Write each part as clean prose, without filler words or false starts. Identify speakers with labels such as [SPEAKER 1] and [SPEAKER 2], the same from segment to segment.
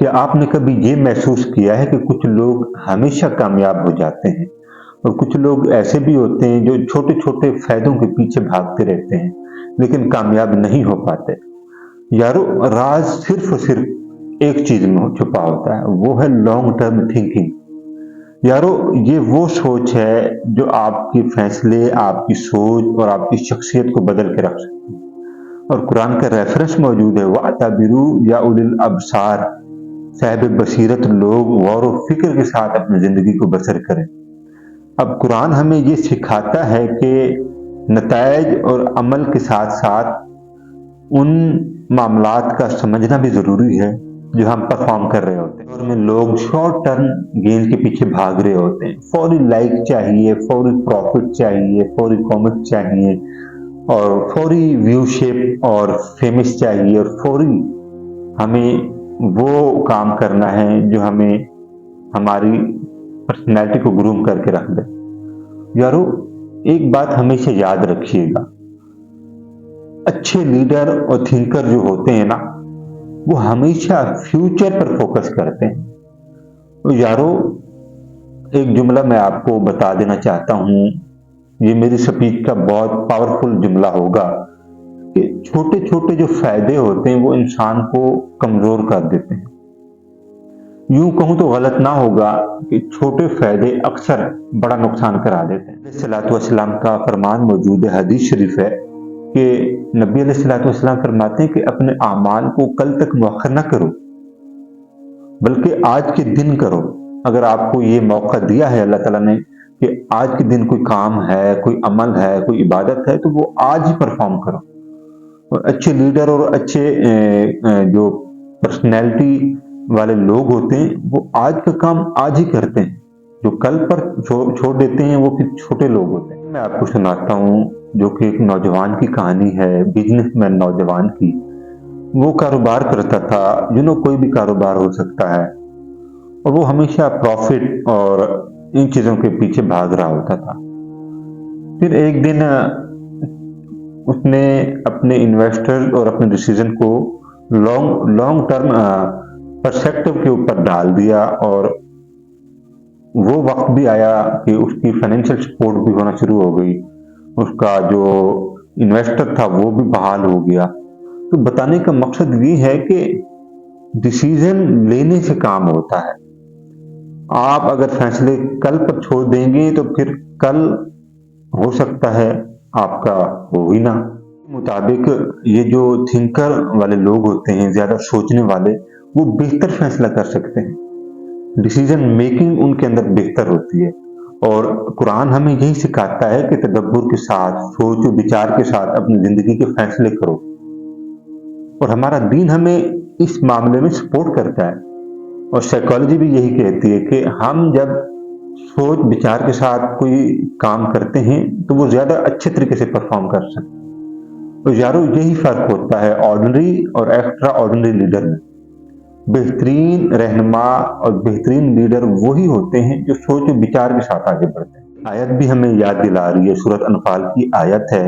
[SPEAKER 1] क्या आपने कभी ये महसूस किया है कि कुछ लोग हमेशा कामयाब हो जाते हैं और कुछ लोग ऐसे भी होते हैं जो छोटे-छोटे फ़ायदों के पीछे भागते रहते हैं, लेकिन कामयाब नहीं हो पाते? यारो, राज़ सिर्फ़ और सिर्फ़ एक चीज़ में छुपा होता है, वो है लॉन्ग टर्म थिंकिंग। यारो, ये वो सोच है जो आपके फ़ैसले, आपकी सोच और आपकी शख्सियत को बदल के रख सकती है। और कुरान का रेफ़रेंस मौजूद है, वअतबिरू या उलिल अबसार, साहिब बसीरत लोग गौर व फ़िक्र के साथ अपनी ज़िंदगी को बसर करें। अब कुरान हमें ये सिखाता है कि नताइज और अमल के साथ-साथ उन मामलात का समझना भी ज़रूरी है, जो हम परफ़ॉर्म कर रहे होते हैं। और में लोग शॉर्ट टर्म गेन के पीछे भाग रहे होते हैं। फ़ौरी लाइक चाहिए, फ़ौरी प्रॉफ़िट चाहिए, फ़ौरी कॉमेंट चाहिए और फ़ौरी व्यू शेप और फ़ेमस चाहिए और फ़ौरी हमें वो काम करना है, जो हमें हमारी पर्सनैलिटी को ग्रूम करके रख दे। यारो, एक बात हमेशा याद रखिएगा, अच्छे लीडर और थिंकर जो होते हैं ना, वो हमेशा फ्यूचर पर फ़ोकस करते हैं। तो यारो, एक जुमला मैं आपको बता देना चाहता हूँ, ये मेरी स्पीच का बहुत पावरफुल जुमला होगा कि छोटे-छोटे जो फ़ायदे होते हैं, वो इंसान को कमज़ोर कर देते हैं। यूँ कहूँ तो गलत ना होगा कि छोटे फ़ायदे अक्सर बड़ा नुकसान करा देते हैं। सल्लल्लाहु अलैहि वसल्लम का फरमान मौजूद है, हदीस शरीफ है कि नबी अलैहिस्सलातु वस्सलाम फरमाते हैं कि अपने अमाल को कल तक मुअख्खर ना करो, बल्कि आज के दिन करो। अगर आपको ये मौका दिया है अल्लाह ताला ने कि आज के दिन कोई काम है, कोई अमल है, कोई इबादत है, तो वो आज ही परफ़ॉर्म करो। और अच्छे लीडर और अच्छे जो पर्सनैलिटी वाले लोग होते हैं, वो आज का काम आज ही करते हैं। जो कल पर छोड़ देते हैं, वो फिर छोटे लोग होते हैं। मैं आपको सुनाता हूँ, जो कि एक नौजवान की कहानी है, बिज़नेसमैन नौजवान की। वो कारोबार करता था, कोई भी कारोबार हो सकता है, और वो हमेशा प्रॉफ़िट और इन चीज़ों के पीछे भाग रहा होता था। फिर एक दिन उसने अपने इन्वेस्टर और अपने डिसीजन को लॉन्ग लॉन्ग टर्म पर्सपेक्टिव के ऊपर डाल दिया, और वो वक्त भी आया कि उसकी फाइनेंशियल सपोर्ट भी होना शुरू हो गई। उसका जो इन्वेस्टर था वो भी बहाल हो गया। तो बताने का मकसद ये है कि डिसीजन लेने से काम होता है। आप अगर फैसले कल पर छोड़ देंगे तो फिर कल हो सकता है आपका हो ही ना। मुताबिक ये जो थिंकर वाले लोग होते हैं, ज़्यादा सोचने वाले, वो बेहतर फैसला कर सकते हैं। डिसीजन मेकिंग उनके अंदर बेहतर होती है। और कुरान हमें यही सिखाता है कि तदब्बुर के साथ, सोच और विचार के साथ अपनी ज़िंदगी के फैसले करो। और हमारा दीन हमें इस मामले में सपोर्ट करता है। और साइकोलॉजी भी यही कहती है कि हम जब सोच विचार के साथ कोई काम करते हैं, तो वो ज़्यादा अच्छे तरीके से परफ़ॉर्म कर सकते हैं। तो यारो, यही फ़र्क होता है ऑर्डिनरी और एक्स्ट्रा ऑर्डिनरी लीडर में। बेहतरीन रहनुमा और बेहतरीन लीडर वही होते हैं जो सोच और विचार के साथ आगे बढ़ते हैं। आयत भी हमें याद दिला रही है, सूरत अनफाल की आयत है,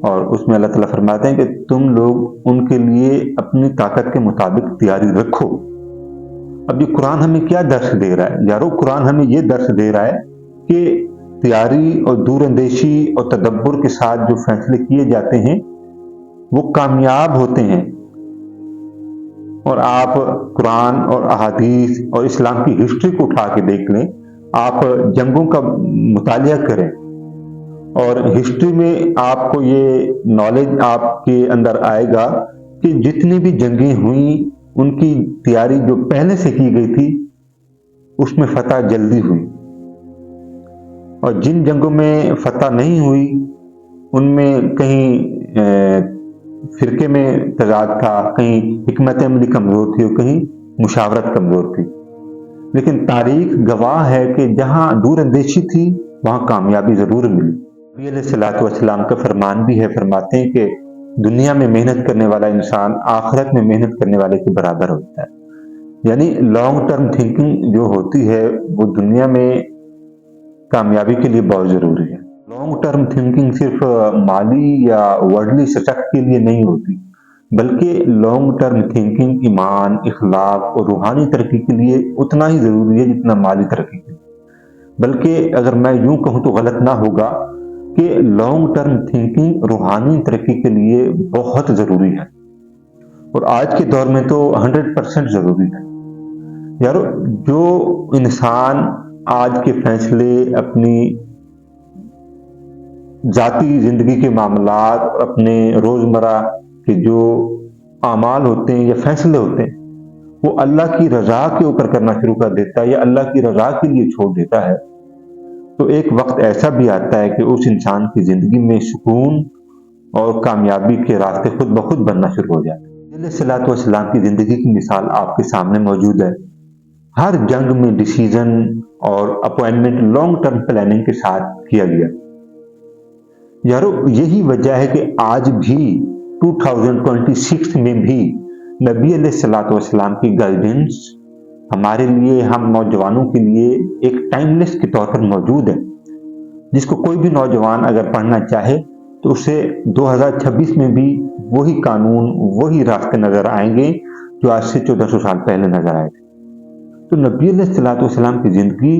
[SPEAKER 1] और उसमें अल्लाह ताला फरमाते हैं कि तुम लोग उनके लिए अपनी ताकत के मुताबिक तैयारी रखो। अब ये कुरान हमें क्या दर्श दे रहा है? यारो, कुरान हमें ये दर्श दे रहा है कि तैयारी और दूरअंदेशी और तदब्बुर के साथ जो फैसले किए जाते हैं, वो कामयाब होते हैं। और आप कुरान और अहादीस और इस्लाम की हिस्ट्री को उठा के देख लें, आप जंगों का मुतालिया करें, और हिस्ट्री में आपको ये नॉलेज आपके अंदर आएगा कि जितनी भी जंगें हुई, उनकी तैयारी जो पहले से की गई थी, उसमें फतह जल्दी हुई। और जिन जंगों में फतह नहीं हुई, उनमें कहीं फ़िरके में तज़ाद था, कहीं हिकमत अमली कमज़ोर थी और कहीं मुशावरत कमज़ोर थी। लेकिन तारीख़ गवाह है कि जहाँ दूरअंदेशी थी, वहाँ कामयाबी ज़रूर मिली। नबी अलैहिस्सलातु वस्सलाम का फरमान भी है, फरमाते हैं कि दुनिया में मेहनत करने वाला इंसान आखिरत में मेहनत करने वाले के बराबर होता है। यानी लॉन्ग टर्म थिंकिंग जो होती है, वो दुनिया में कामयाबी के लिए बहुत ज़रूरी है। लॉन्ग टर्म थिंकिंग सिर्फ माली या वर्ल्डली सक्सेस के लिए नहीं होती। بلکہ لانگ ٹرم تھنکنگ ایمان، اخلاق اور روحانی ترقی کے لیے اتنا ہی ضروری ہے جتنا مالی ترقی کے لیے۔ بلکہ اگر میں یوں کہوں تو غلط نہ ہوگا کہ لانگ ٹرم تھنکنگ روحانی ترقی کے لیے بہت ضروری ہے، اور آج کے دور میں تو 100% ضروری ہے۔ یارو، جو انسان آج کے فیصلے اپنی ذاتی زندگی کے معاملات اور اپنے روزمرہ کے جو اعمال ہوتے ہیں یا فیصلے ہوتے ہیں وہ اللہ کی رضا کے اوپر کرنا شروع کر دیتا ہے یا اللہ کی رضا کے لیے چھوڑ دیتا ہے، تو ایک وقت ایسا بھی آتا ہے کہ اس انسان کی زندگی میں سکون اور کامیابی کے راستے خود بخود بننا شروع ہو جاتے ہیں۔ علیہ الصلوۃ والسلام کی زندگی کی مثال آپ کے سامنے موجود ہے۔ ہر جنگ میں ڈیسیژن اور اپوائنٹمنٹ لانگ ٹرم پلاننگ کے ساتھ کیا گیا۔ یارو، یہی وجہ ہے کہ آج بھی 2026 میں بھی نبی علیہ الصلوۃ والسلام کی گائیڈنس ہمارے لیے، ہم نوجوانوں کے لیے ایک ٹائم لیس کے طور پر موجود ہے، جس کو کوئی بھی نوجوان اگر پڑھنا چاہے تو اسے 2026 میں بھی وہی قانون، وہی راستے نظر آئیں گے جو آج سے 1400 سال پہلے نظر آئے تھے۔ تو نبی علیہ الصلوۃ والسلام کی زندگی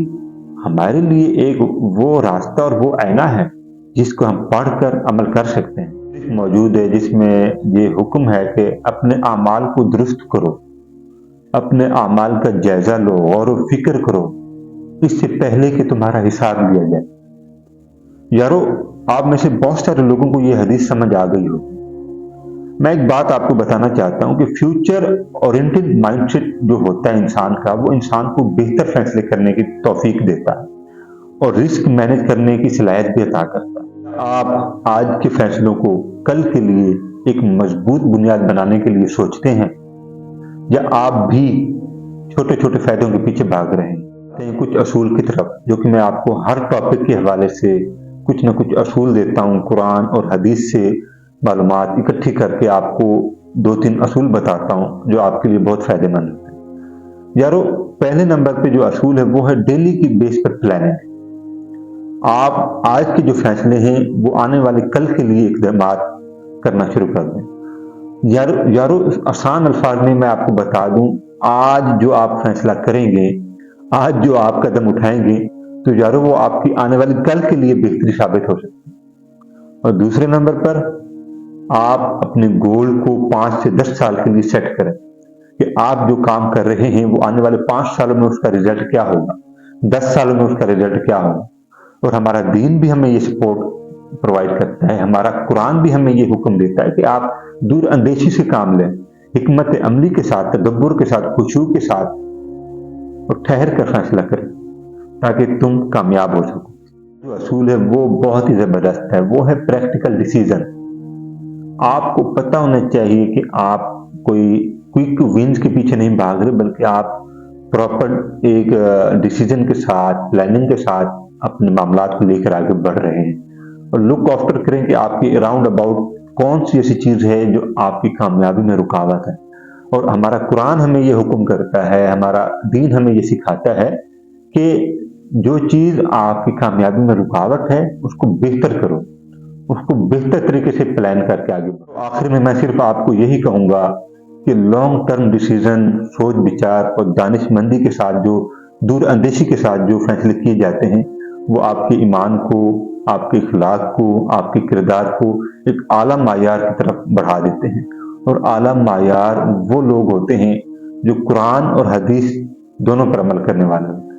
[SPEAKER 1] ہمارے لیے ایک وہ راستہ اور وہ آئینہ ہے جس کو ہم پڑھ کر عمل کر سکتے ہیں۔ موجود ہے جس میں یہ حکم ہے کہ اپنے اعمال کو درست کرو، اپنے اعمال کا جائزہ لو، غور و فکر کرو اس سے پہلے کہ تمہارا حساب لیا جائے۔ یارو، آپ میں سے بہت سارے لوگوں کو یہ حدیث سمجھ آ گئی ہو۔ میں ایک بات آپ کو بتانا چاہتا ہوں کہ فیوچر اورینٹڈ مائنڈ سیٹ جو ہوتا ہے انسان کا، وہ انسان کو بہتر فیصلے کرنے کی توفیق دیتا ہے اور رسک مینج کرنے کی صلاحیت بھی عطا کرتا ہے۔ آپ آج کے فیصلوں کو کل کے لیے ایک مضبوط بنیاد بنانے کے لیے سوچتے ہیں، یا آپ بھی چھوٹے چھوٹے فائدوں کے پیچھے بھاگ رہے ہیں کچھ اصول کی طرف، جو کہ میں آپ کو ہر ٹاپک کے حوالے سے کچھ نہ کچھ اصول دیتا ہوں، قرآن اور حدیث سے معلومات اکٹھی کر کے آپ کو 2-3 اصول بتاتا ہوں جو آپ کے لیے بہت فائدہ مند ہوتے ہیں۔ یارو، پہلے نمبر پہ جو اصول ہے وہ ہے ڈیلی کی بیس پر پلاننگ۔ آپ آج کے جو فیصلے ہیں وہ آنے والے کل کے لیے اقدامات کرنا شروع کر دیں۔ یارو، آسان الفاظ میں آپ کو بتا دوں، آج جو آپ فیصلہ کریں گے، آج جو آپ قدم اٹھائیں گے، تو یارو وہ آپ کی آنے والی کل کے لیے بہتری ثابت ہو سکتی ہے۔ اور دوسرے نمبر پر آپ اپنے گول کو 5 سے 10 سال کے لیے سیٹ کریں کہ آپ جو کام کر رہے ہیں وہ آنے والے 5 سالوں میں اس کا رزلٹ کیا ہوگا، 10 سالوں میں اس کا رزلٹ کیا ہوگا۔ اور ہمارا دین بھی ہمیں یہ سپورٹ پرووائڈ کرتا ہے، ہمارا قرآن بھی ہمیں یہ حکم دیتا ہے کہ آپ دور اندیشی سے کام لیں، حکمت عملی کے ساتھ، تدبر کے ساتھ، خشوع کے ساتھ، اور ٹھہر کر فیصلہ کریں تاکہ تم کامیاب ہو سکو۔ جو اصول ہے وہ بہت ہی زبردست ہے، وہ ہے پریکٹیکل ڈیسیژن۔ آپ کو پتہ ہونا چاہیے کہ آپ کوئی کوئک ونز کے پیچھے نہیں بھاگ رہے، بلکہ آپ پراپر ایک ڈیسیژن کے ساتھ، پلاننگ کے ساتھ اپنے معاملات کو لے کر آگے بڑھ رہے ہیں، اور لک آفٹر کریں کہ آپ کے اراؤنڈ اباؤٹ کون سی ایسی چیز ہے جو آپ کی کامیابی میں رکاوٹ ہے۔ اور ہمارا قرآن ہمیں یہ حکم کرتا ہے، ہمارا دین ہمیں یہ سکھاتا ہے کہ جو چیز آپ کی کامیابی میں رکاوٹ ہے اس کو بہتر کرو، اس کو بہتر طریقے سے پلان کر کے آگے بڑھو۔ آخر میں میں صرف آپ کو یہی کہوں گا کہ لانگ ٹرم ڈیسیژن، سوچ بچار اور دانش مندی کے ساتھ، جو دور اندیشی کے ساتھ جو فیصلے کیے جاتے ہیں، وہ آپ کے ایمان کو، آپ کے اخلاق کو، آپ کے کردار کو ایک اعلیٰ معیار کی طرف بڑھا دیتے ہیں۔ اور اعلیٰ معیار وہ لوگ ہوتے ہیں جو قرآن اور حدیث دونوں پر عمل کرنے والے ہیں۔